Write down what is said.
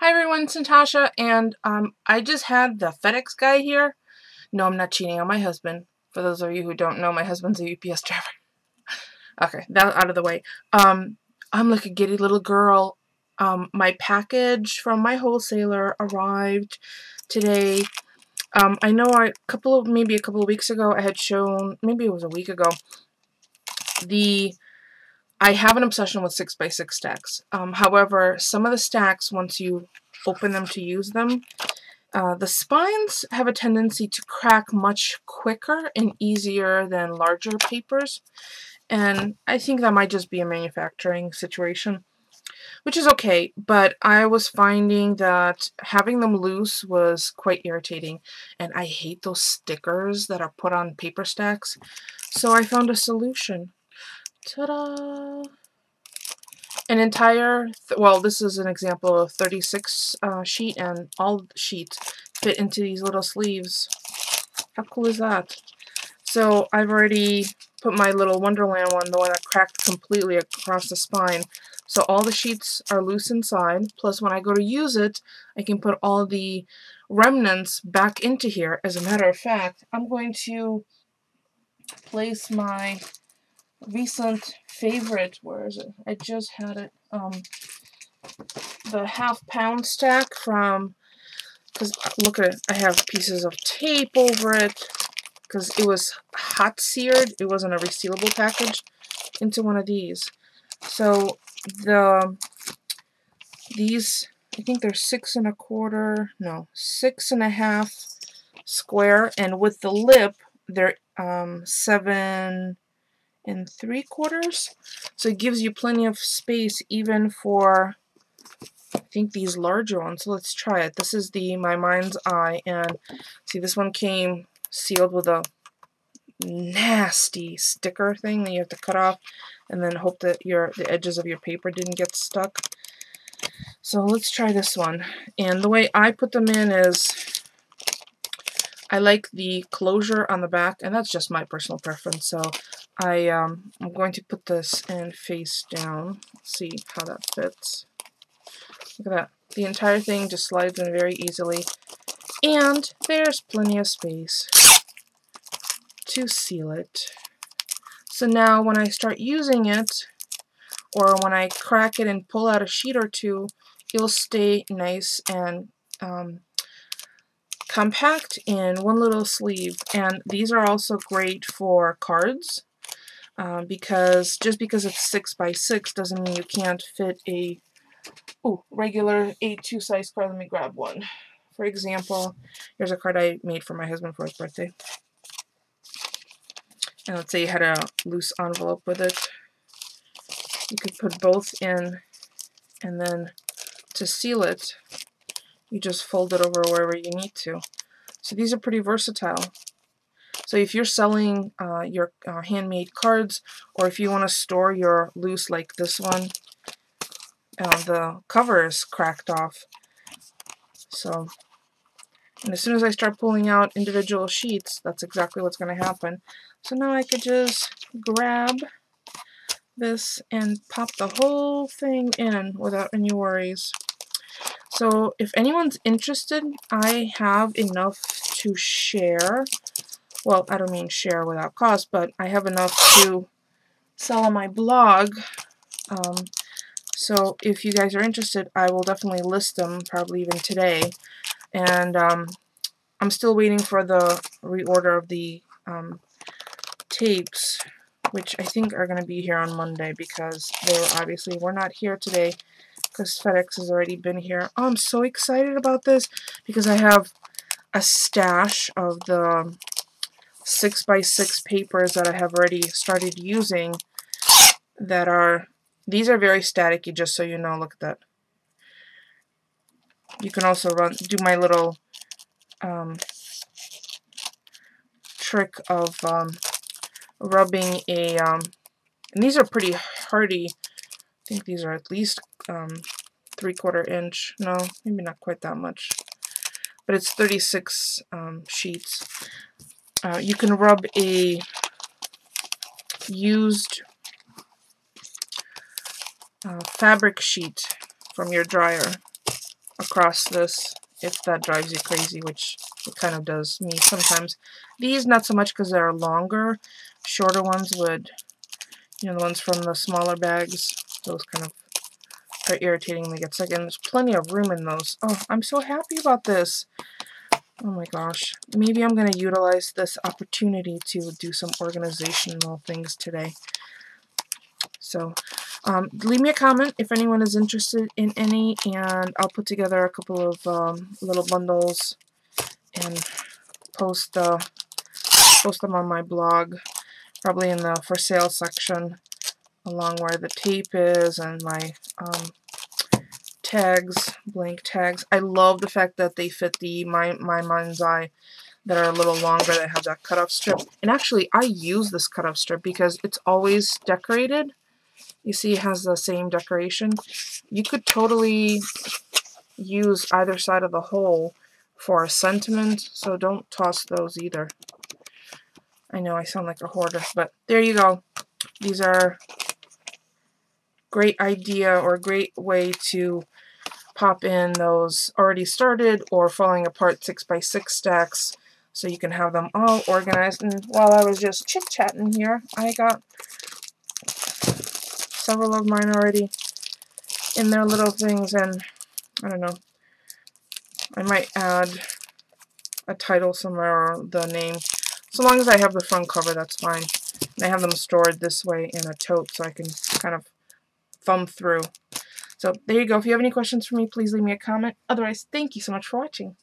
Hi everyone, it's Natasha, and I just had the FedEx guy here. No, I'm not cheating on my husband. For those of you who don't know, my husband's a UPS driver. Okay, that out of the way. I'm like a giddy little girl. My package from my wholesaler arrived today. I know maybe a couple of weeks ago I had shown, maybe it was a week ago, I have an obsession with 6x6 stacks. However, some of the stacks, once you open them to use them, the spines have a tendency to crack much quicker and easier than larger papers, and I think that might just be a manufacturing situation, which is okay, but I was finding that having them loose was quite irritating, and I hate those stickers that are put on paper stacks, so I found a solution. Ta-da! An entire, well, this is an example of 36 sheet, and all sheets fit into these little sleeves. How cool is that? So I've already put my little Wonderland one, the one that cracked completely across the spine. So all the sheets are loose inside, plus when I go to use it, I can put all the remnants back into here. As a matter of fact, I'm going to place my recent favorite, where is it? I just had it, the half-pound stack from, because look at it, I have pieces of tape over it, because it was hot seared, it wasn't a resealable package, into one of these. So these, I think they're 6 1/4, no, 6 1/2 square, and with the lip, they're 7 3/4. So it gives you plenty of space even for, I think, these larger ones. So let's try it. This is the My Mind's Eye, and see, this one came sealed with a nasty sticker thing that you have to cut off and then hope that the edges of your paper didn't get stuck. So let's try this one. And the way I put them in is I like the closure on the back, and that's just my personal preference. So I'm going to put this in face down. Let's see how that fits. Look at that. The entire thing just slides in very easily. And there's plenty of space to seal it. So now when I start using it, or when I crack it and pull out a sheet or two, it'll stay nice and compact in one little sleeve. And these are also great for cards, because just because it's 6x6 doesn't mean you can't fit a regular A2 size card. Let me grab one. For example, here's a card I made for my husband for his birthday. And let's say you had a loose envelope with it. You could put both in, and then to seal it, you just fold it over wherever you need to. So these are pretty versatile. So if you're selling your handmade cards, or if you want to store your loose, like this one, the cover is cracked off. So, and as soon as I start pulling out individual sheets, that's exactly what's going to happen. So now I could just grab this and pop the whole thing in without any worries. So if anyone's interested, I have enough to share. Well, I don't mean share without cost, but I have enough to sell on my blog. So if you guys are interested, I will definitely list them, probably even today. And I'm still waiting for the reorder of the tapes, which I think are going to be here on Monday, because they were not here today because FedEx has already been here. Oh, I'm so excited about this because I have a stash of the 6x6 papers that I have already started using that are, these are very staticky, just so you know. Look at that. You can also do my little trick of rubbing a, and these are pretty hardy. I think these are at least 3/4 inch. No, maybe not quite that much. But it's 36 sheets. You can rub a used fabric sheet from your dryer across this if that drives you crazy, which it kind of does me sometimes. These, not so much because they're longer. Shorter ones would, you know, the ones from the smaller bags, those kind of are irritating. They get stuck in. There's plenty of room in those. Oh, I'm so happy about this. Oh my gosh. Maybe I'm going to utilize this opportunity to do some organizational things today. So, leave me a comment if anyone is interested in any, and I'll put together a couple of little bundles and post them on my blog, probably in the for sale section, along where the tape is and my tags, blank tags. I love the fact that they fit the My Mind's Eye that are a little longer, that have that cutoff strip. And actually, I use this cutoff strip because it's always decorated. You see it has the same decoration. You could totally use either side of the hole for a sentiment, so don't toss those either. I know I sound like a hoarder, but there you go. These are great idea or great way to pop in those already started or falling apart 6x6 stacks, so you can have them all organized. And while I was just chit-chatting here, I got several of mine already in their little things, and I don't know, I might add a title somewhere or the name. So long as I have the front cover, that's fine. And I have them stored this way in a tote so I can kind of thumb through. So there you go. If you have any questions for me, please leave me a comment. Otherwise, thank you so much for watching.